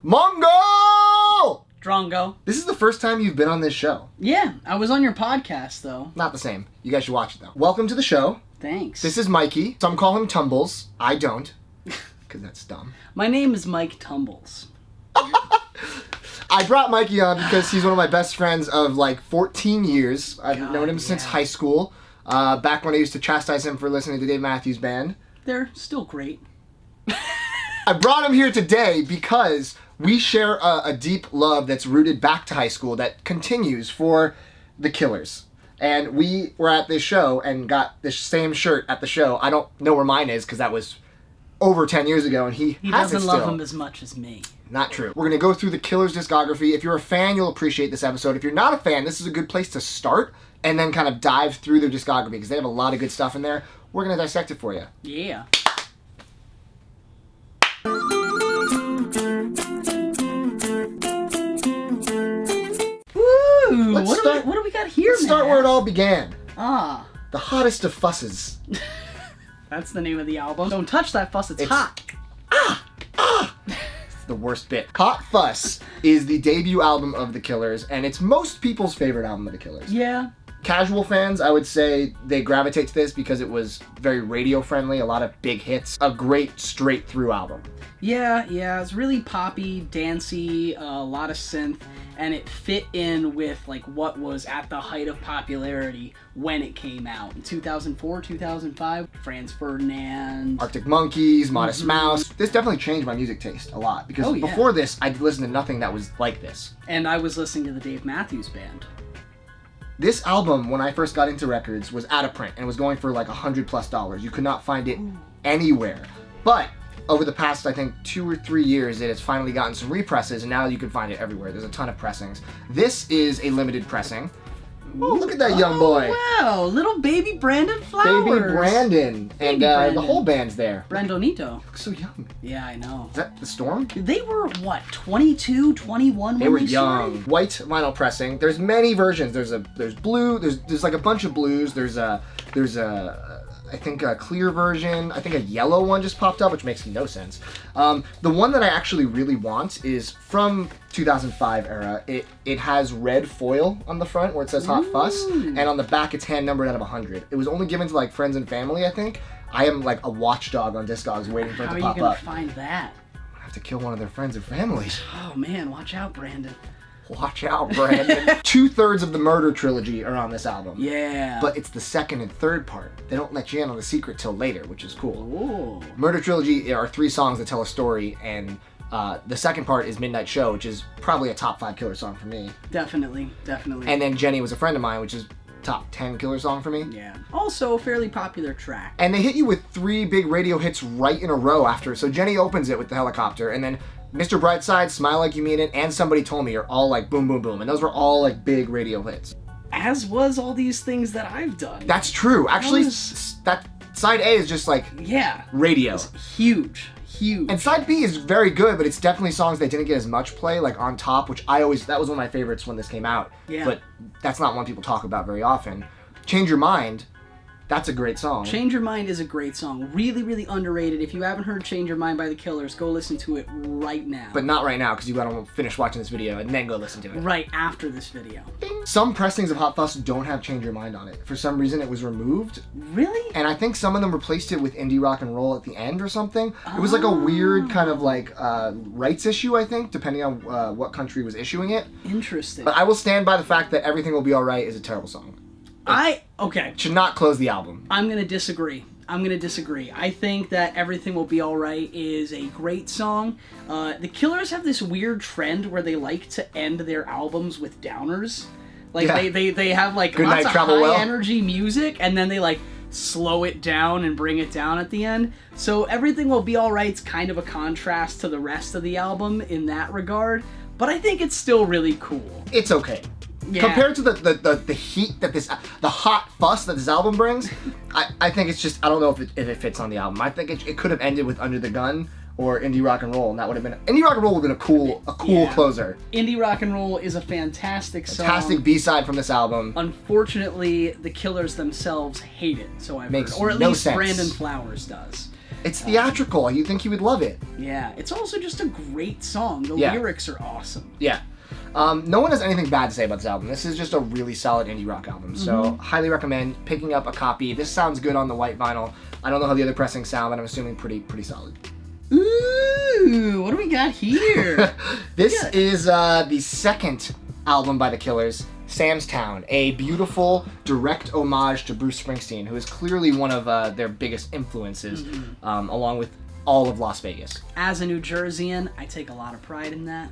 Mongo! Drongo. This is the first time you've been on this show. Yeah, I was on your podcast, though. Not the same. You guys should watch it, though. Welcome to the show. Thanks. This is Mikey. Some call him Tumbles. I don't, because that's dumb. My name is Mike Tumbles. I brought Mikey on because he's one of my best friends of like 14 years. I've known him since high school. Back when I used to chastise him for listening to Dave Matthews Band. They're still great. I brought him here today because we share a deep love that's rooted back to high school that continues for the Killers. And we were at this show and got this same shirt at the show. I don't know where mine is because that was over 10 years ago and he has doesn't it love still. him as much as me. Not true. We're going to go through the Killers discography. If you're a fan, you'll appreciate this episode. If you're not a fan, this is a good place to start and then kind of dive through their discography because they have a lot of good stuff in there. We're going to dissect it for you. Yeah. Ooh, what do we got here, Let's start where it all began. Ah. The hottest of fusses. That's the name of the album. Don't touch that fuss, it's hot. It's the worst bit. Hot Fuss is the debut album of the Killers, and it's most people's favorite album of the Killers. Yeah. Casual fans, I would say they gravitate to this because it was very radio friendly, a lot of big hits, a great straight through album. Yeah, it's really poppy, dancey, a lot of synth, and it fit in with like what was at the height of popularity when it came out. In 2004, 2005, Franz Ferdinand, Arctic Monkeys, Modest Mouse. This definitely changed my music taste a lot because before this, I'd listened to nothing that was like this. And I was listening to the Dave Matthews Band. This album, when I first got into records, was out of print and it was going for like $100+. You could not find it anywhere. But over the past, I think, 2 or 3 years, it has finally gotten some represses and now you can find it everywhere. There's a ton of pressings. This is a limited pressing. Oh, look at that young boy. Wow, little baby Brandon Flowers. Baby Brandon. And the whole band's there. Brandonito. Looks so young. Yeah, I know. Is that the Storm? They were, what, 22, 21 They when were they young. started? White vinyl pressing. There's many versions. There's blue. There's like a bunch of blues. There's a I think a clear version. I think a yellow one just popped up, which makes no sense. The one that I actually really want is from 2005 era. It has red foil on the front where it says Hot Fuss, and on the back it's hand numbered out of 100. It was only given to like friends and family, I think. I am like a watchdog on Discogs waiting for it to pop up. How are you gonna find that? I have to kill one of their friends or families. Oh man, watch out, Brandon. Watch out, Brandon. 2/3 of the Murder trilogy are on this album. Yeah. But it's the second and third part. They don't let you in on the secret till later, which is cool. Ooh. Murder trilogy are 3 songs that tell a story, and the second part is Midnight Show, which is probably a top 5 Killer song for me. Definitely. And then Jenny Was a Friend of Mine, which is top 10 Killer song for me. Yeah. Also a fairly popular track. And they hit you with 3 big radio hits right in a row after. So Jenny opens it with the helicopter, and then Mr. Brightside, Smile Like You Mean It, and Somebody Told Me are all like boom, boom, boom. And those were all like big radio hits. As was all these things that I've done. That's true. Actually, that side A is just like radio. It's huge. And side B is very good, but it's definitely songs that didn't get as much play, like On Top, which that was one of my favorites when this came out. Yeah. But that's not one people talk about very often. Change Your Mind, that's a great song. Change Your Mind is a great song. Really, really underrated. If you haven't heard Change Your Mind by the Killers, go listen to it right now. But not right now, because you gotta finish watching this video and then go listen to it. Right after this video. Some pressings of Hot Fuss don't have Change Your Mind on it. For some reason, it was removed. Really? And I think some of them replaced it with Indie Rock and Roll at the end or something. It was like a weird kind of like rights issue, I think, depending on what country was issuing it. Interesting. But I will stand by the fact that Everything Will Be Alright is a terrible song. Okay. Should not close the album. I'm gonna disagree. I think that Everything Will Be Alright is a great song. The Killers have this weird trend where they like to end their albums with downers. Like they have like Good lots Night, of Travel Well. high energy music, and then they like slow it down and bring it down at the end. So Everything Will Be Alright's kind of a contrast to the rest of the album in that regard, but I think it's still really cool. It's okay. Yeah. Compared to the heat that the hot fuss that this album brings, I think it's just, I don't know if it fits on the album. I think it could have ended with Under the Gun or Indie Rock and Roll, and that would have been Indie Rock and Roll would have been a cool closer. Indie Rock and Roll is a fantastic song. Fantastic B-side from this album. Unfortunately, the Killers themselves hate it, so I've heard. Or at no least sense. Brandon Flowers does. It's theatrical. You think you would love it. Yeah, it's also just a great song. The Yeah. lyrics are awesome. Yeah. No one has anything bad to say about this album. This is just a really solid indie rock album. So highly recommend picking up a copy. This sounds good on the white vinyl. I don't know how the other pressings sound, but I'm assuming pretty solid. Ooh, what do we got here? This is the second album by the Killers, Sam's Town, a beautiful direct homage to Bruce Springsteen, who is clearly one of their biggest influences, along with all of Las Vegas. As a New Jerseyan, I take a lot of pride in that.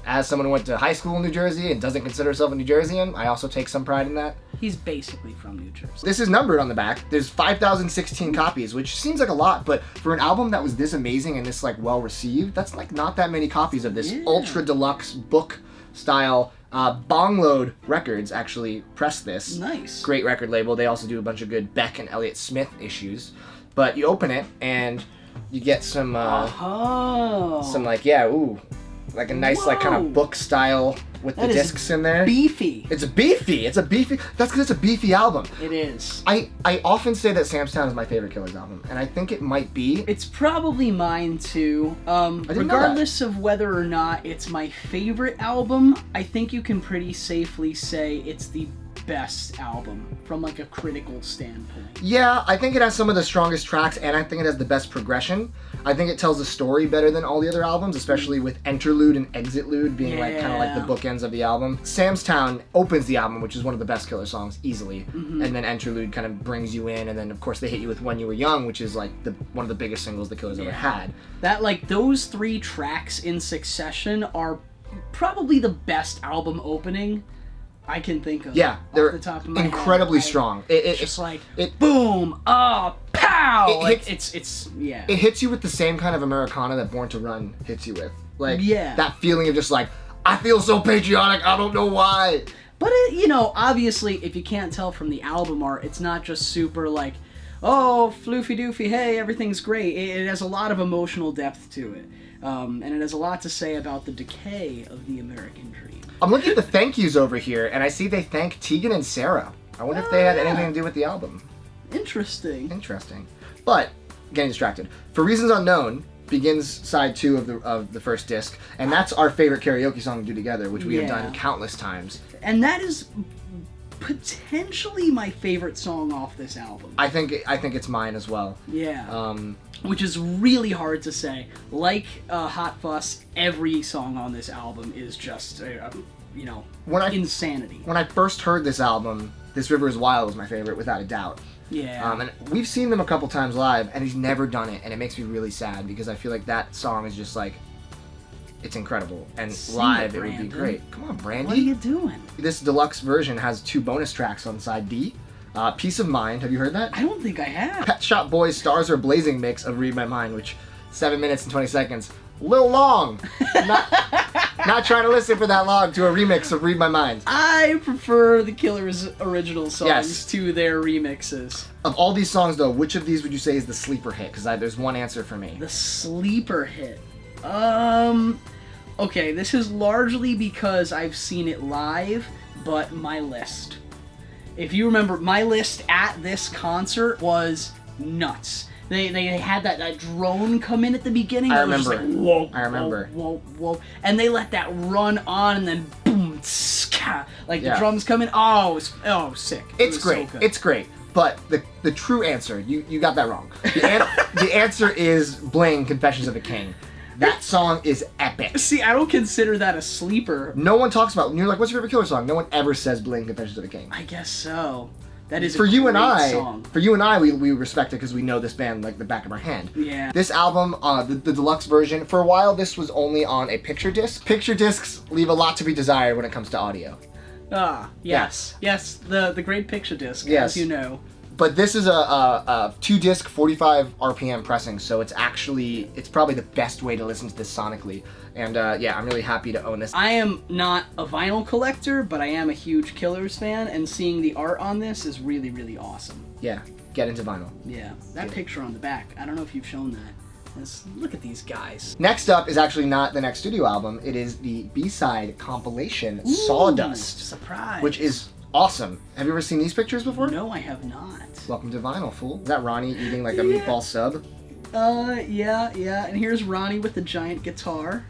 As someone who went to high school in New Jersey and doesn't consider himself a New Jerseyan, I also take some pride in that. He's basically from New Jersey. This is numbered on the back. There's 5,016 copies, which seems like a lot, but for an album that was this amazing and this like well received, that's like not that many copies of this ultra deluxe book style. Bongload Records actually pressed this. Nice. Great record label. They also do a bunch of good Beck and Elliott Smith issues. But you open it and you get some like a nice like kind of book style with the discs in there. Beefy. It's beefy. That's because it's a beefy album. It is. I often say that Sam's Town is my favorite Killers album, and I think it might be. It's probably mine too. Regardless of whether or not it's my favorite album, I think you can pretty safely say it's the best album from like a critical standpoint. Yeah, I think it has some of the strongest tracks, and I think it has the best progression. I think it tells the story better than all the other albums, especially with Interlude and Exitlude being like kind of like the bookends of the album. Sam's Town opens the album, which is one of the best Killer songs easily, and then Interlude kind of brings you in, and then of course they hit you with When You Were Young, which is like one of the biggest singles the Killers ever had. That like those three tracks in succession are probably the best album opening I can think of. Yeah, they're off the top of my incredibly head. strong. It's just like boom, pow. It hits you with the same kind of Americana that Born to Run hits you with. Like that feeling of just like, I feel so patriotic, I don't know why. But obviously, if you can't tell from the album art, it's not just super like, oh, floofy doofy, hey, everything's great. It has a lot of emotional depth to it. And it has a lot to say about the decay of the American dream. I'm looking at the thank yous over here, and I see they thank Tegan and Sarah. I wonder if they had anything to do with the album. Interesting. But, getting distracted. For Reasons Unknown begins side 2 of the first disc, and that's our favorite karaoke song to do together, which we have done countless times. And that is potentially my favorite song off this album. I think it's mine as well. Yeah. Which is really hard to say. Like Hot Fuss, every song on this album is just, insanity. When I first heard this album, This River Is Wild was my favorite, without a doubt. Yeah. And we've seen them a couple times live, and he's never done it, and it makes me really sad, because I feel like that song is just like, it's incredible. And live, it would be great. Come on, Brandy. What are you doing? This deluxe version has 2 bonus tracks on side D. Peace of Mind, have you heard that? I don't think I have. Pet Shop Boys Stars Are Blazing mix of Read My Mind, which 7 minutes and 20 seconds. A little long. Not trying to listen for that long to a remix of Read My Mind. I prefer the Killers' original songs to their remixes. Of all these songs, though, which of these would you say is the sleeper hit? Because there's one answer for me. The sleeper hit. Okay, this is largely because I've seen it live, but My List. If you remember, My List at this concert was nuts. They had that drone come in at the beginning. I remember. Just like, whoa, I remember. Whoa. And they let that run on, and then boom, ska. Like the drums come in. Sick. It's great. So good. It's great. But the true answer, you got that wrong. The answer is Bling, Confessions of a King. That song is epic. See, I don't consider that a sleeper. No one talks about, you're like, what's your favorite Killer song? No one ever says Bling, Confessions of a King. I guess so. That is for you and I. Song. For you and I, we respect it because we know this band like the back of our hand. Yeah. This album, the deluxe version, for a while this was only on a picture disc. Picture discs leave a lot to be desired when it comes to audio. Yes. The great picture disc, yes. As you know. But this is a 2-disc, 45 RPM pressing, so it's probably the best way to listen to this sonically. And I'm really happy to own this. I am not a vinyl collector, but I am a huge Killers fan, and seeing the art on this is really, really awesome. Yeah, get into vinyl. Yeah, that picture on the back, I don't know if you've shown that. Look at these guys. Next up is actually not the next studio album, it is the B-side compilation, Sawdust. Surprise. Which is awesome. Have you ever seen these pictures before? No, I have not. Welcome to vinyl, fool. Is that Ronnie eating like a meatball sub? Yeah. And here's Ronnie with the giant guitar.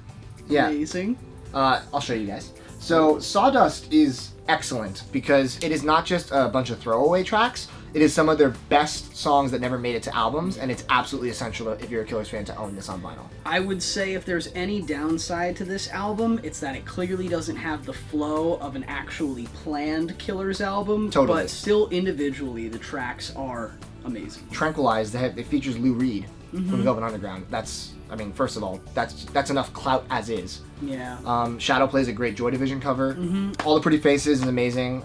Yeah. Amazing. I'll show you guys. So Sawdust is excellent because it is not just a bunch of throwaway tracks. It is some of their best songs that never made it to albums, and it's absolutely essential if you're a Killers fan to own this on vinyl. I would say if there's any downside to this album, it's that it clearly doesn't have the flow of an actually planned Killers album. Totally. But still, individually, the tracks are amazing. Tranquilized, it features Lou Reed from Velvet Underground. First of all, that's enough clout as is. Yeah. Shadow plays a great Joy Division cover. All the Pretty Faces is amazing.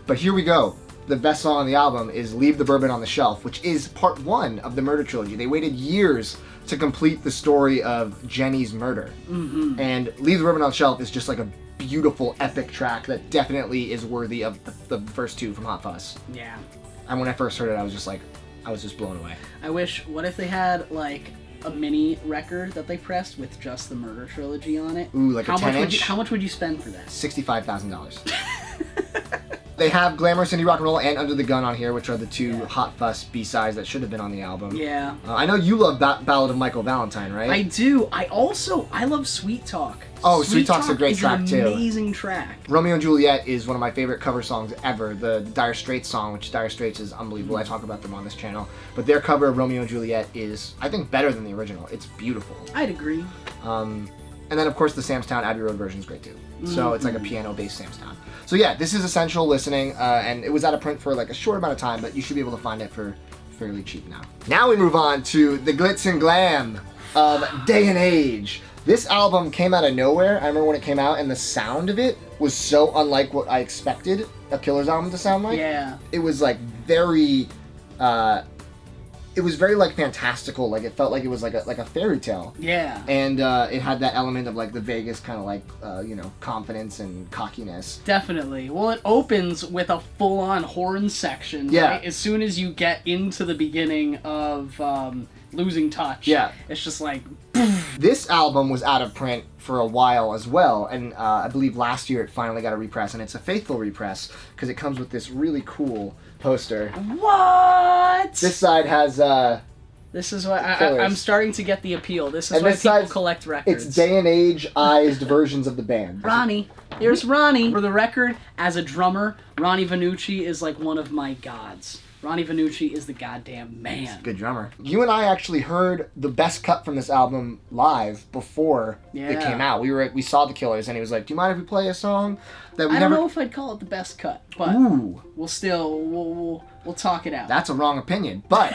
But here we go. The best song on the album is Leave the Bourbon on the Shelf, which is part 1 of the murder trilogy. They waited years to complete the story of Jenny's murder. And Leave the Bourbon on the Shelf is just like a beautiful, epic track that definitely is worthy of the first 2 from Hot Fuss. Yeah. And when I first heard it, I was just blown away. What if they had, like, a mini record that they pressed with just the murder trilogy on it? Ooh, like a 10-inch? How much would you spend for that? $65,000. They have Glamorous Indie Rock and Roll and Under the Gun on here, which are the 2 Hot Fuss B-sides that should have been on the album. Yeah. I know you love Ballad of Michael Valentine, right? I do. I love Sweet Talk. Oh, Sweet Talk's a great track, too. It's an amazing track. Romeo and Juliet is one of my favorite cover songs ever. The Dire Straits song, which Dire Straits is unbelievable. I talk about them on this channel. But their cover of Romeo and Juliet is, I think, better than the original. It's beautiful. I'd agree. And then, of course, the Sam's Town Abbey Road version is great, too. So it's like a piano-based Sam's Town. So yeah, this is essential listening, and it was out of print for like a short amount of time, but you should be able to find it for fairly cheap now. Now we move on to the glitz and glam of Day and Age. This album came out of nowhere. I remember when it came out, and the sound of it was so unlike what I expected a Killers album to sound like. Yeah. It was like very, it was very like fantastical. Like it felt like it was like a fairy tale. Yeah. And it had that element of like the Vegas kind of like confidence and cockiness. Definitely. Well, it opens with a full-on horn section. Yeah. Right? As soon as you get into the beginning of Losing Touch. Yeah. It's just like. This album was out of print for a while as well, and I believe last year it finally got a repress, and it's a faithful repress because it comes with this really cool poster. What? This side has This is why I'm starting to get the appeal. This is why people collect records. It's Day and Age-ized versions of the band. Ronnie. Here's Ronnie. For the record, as a drummer, Ronnie Vannucci is like one of my gods. Ronnie Vannucci is the goddamn man. Good drummer. You and I actually heard the best cut from this album live before it came out. We saw the Killers, and he was like, "Do you mind if we play a song that we I don't know if I'd call it the best cut, but we'll talk it out." That's a wrong opinion, but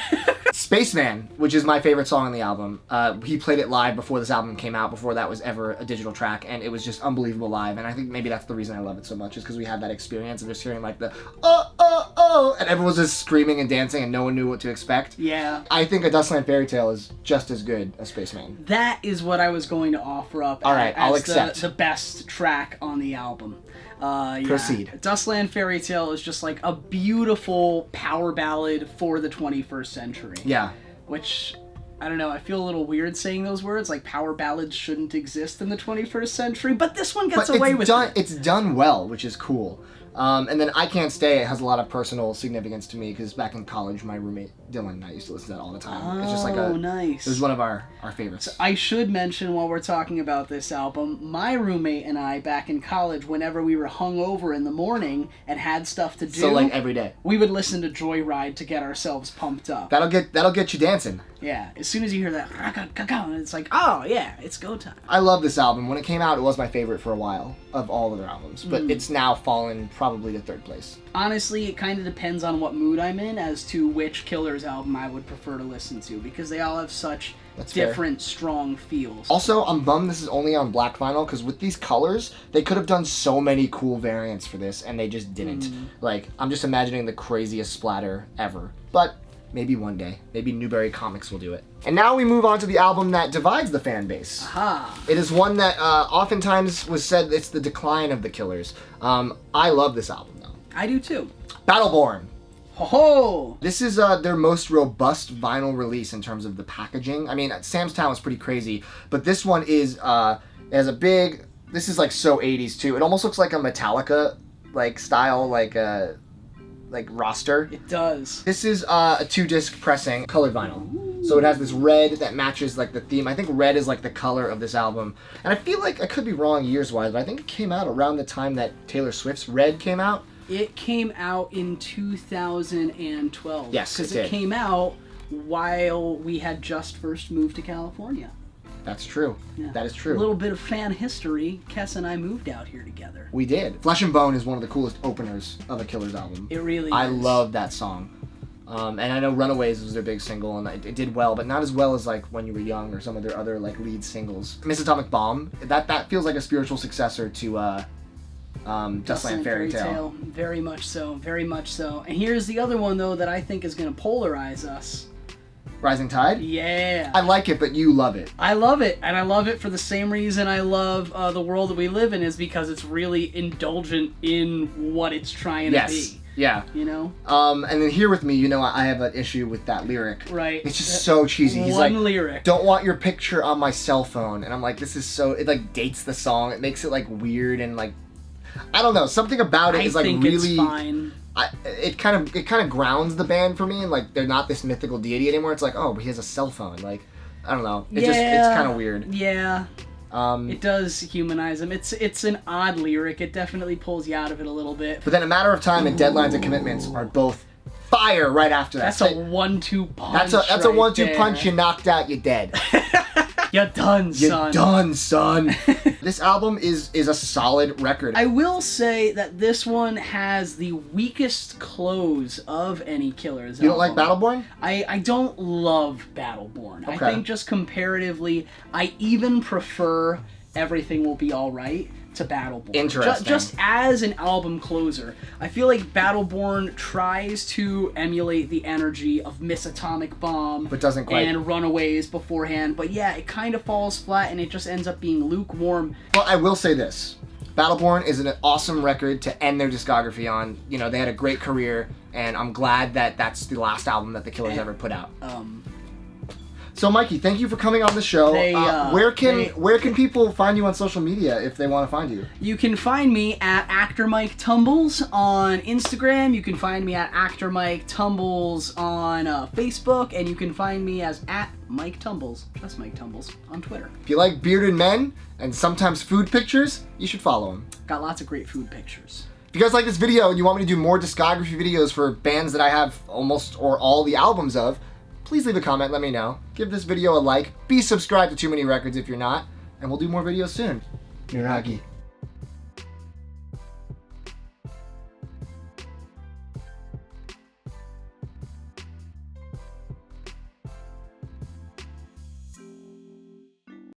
Spaceman, which is my favorite song on the album, he played it live before this album came out, before that was ever a digital track, and it was just unbelievable live, and I think maybe that's the reason I love it so much, is because we had that experience of just hearing like the oh, and everyone was just screaming and dancing and no one knew what to expect. Yeah. I think A Dustland Fairy Tale is just as good as Spaceman. That is what I was going to offer up I'll as accept. the best track on the album. Proceed. Dustland Fairy Tale is just like a beautiful power ballad for the 21st century. Yeah. Which, I don't know, I feel a little weird saying those words, like power ballads shouldn't exist in the 21st century, but this one gets away with it. It's done well, which is cool. And then I Can't Stay, it has a lot of personal significance to me, because back in college, my roommate Dylan and I used to listen to that all the time. It's just like nice. It was one of our favorites. I should mention, while we're talking about this album, my roommate and I, back in college, whenever we were hungover in the morning and had stuff to do, so like every day, we would listen to Joyride to get ourselves pumped up. That'll get you dancing. Yeah, as soon as you hear that, it's like, oh yeah, it's go time. I love this album. When it came out, it was my favorite for a while of all of their albums, but it's now fallen probably to third place. Honestly, it kind of depends on what mood I'm in as to which Killers album I would prefer to listen to, because they all have such different, strong feels. Also, I'm bummed this is only on black vinyl, because with these colors, they could have done so many cool variants for this, and they just didn't. Like, I'm just imagining the craziest splatter ever. But maybe one day. Maybe Newberry Comics will do it. And now we move on to the album that divides the fan base. Aha. It is one that oftentimes was said it's the decline of the Killers. I love this album, though. I do, too. Battleborn. Ho-ho! This is their most robust vinyl release in terms of the packaging. I mean, Sam's Town was pretty crazy, but this one is, has a big, this is like so 80s too. It almost looks like a Metallica, like style, like roster. It does. This is a 2-disc pressing, colored vinyl. So it has this red that matches like the theme. I think red is like the color of this album. And I feel like I could be wrong years-wise, but I think it came out around the time that Taylor Swift's Red came out. It came out in 2012. Yes, because it came out while we had just first moved to California. That's true. Yeah. That is true. A little bit of fan history. Kes and I moved out here together. We did. Flesh and Bone is one of the coolest openers of a Killers album. It really I is. love that song. And I know Runaways was their big single, and it did well, but not as well as like When You Were Young or some of their other like lead singles. Miss Atomic Bomb, that feels like a spiritual successor to Dustland Fairy Tale. Very much so. Very much so. And here's the other one though that I think is going to polarize us. Rising Tide? Yeah. I like it, but you love it. I love it, and I love it for the same reason I love The World That We Live In, is because it's really indulgent in what it's trying to be. Yeah. You know? And then Here With Me, you know, I have an issue with that lyric. Right. It's just so cheesy. He's One like, lyric. Don't want your picture on my cell phone. And I'm like, this is so, it like dates the song. It makes it like weird and like, I don't know, something about it is like really... it's fine. It kind of grounds the band for me, and like they're not this mythical deity anymore. It's like, oh, but he has a cell phone. Like, I don't know. It's kind of weird. Yeah. It does humanize him. It's an odd lyric. It definitely pulls you out of it a little bit. But then A Matter of Time and Deadlines and Commitments are both fire right after that. That's a 1-2 punch. That's a 1-2 punch. You knocked out. You're dead. You're done, son. You're done, son. This album is a solid record. I will say that this one has the weakest close of any Killers You don't album. like Battleborn? I don't love Battleborn. Okay. I think just comparatively, I even prefer Everything Will Be Alright to Battleborn. Interesting. Just as an album closer. I feel like Battleborn tries to emulate the energy of Miss Atomic Bomb But doesn't quite. and Runaways beforehand, but yeah, it kind of falls flat and it just ends up being lukewarm. Well, I will say this. Battleborn is an awesome record to end their discography on. You know, they had a great career, and I'm glad that that's the last album that the Killers ever put out. So, Mikey, thank you for coming on the show. Where can people find you on social media if they want to find you? You can find me at Actor Mike Tumbles on Instagram. You can find me at Actor Mike Tumbles on Facebook, and you can find me as at Mike Tumbles, just Mike Tumbles, on Twitter. If you like bearded men and sometimes food pictures, you should follow him. Got lots of great food pictures. If you guys like this video and you want me to do more discography videos for bands that I have almost or all the albums of, please leave a comment, let me know. Give this video a like. Be subscribed to Too Many Records if you're not. And we'll do more videos soon. Miragi.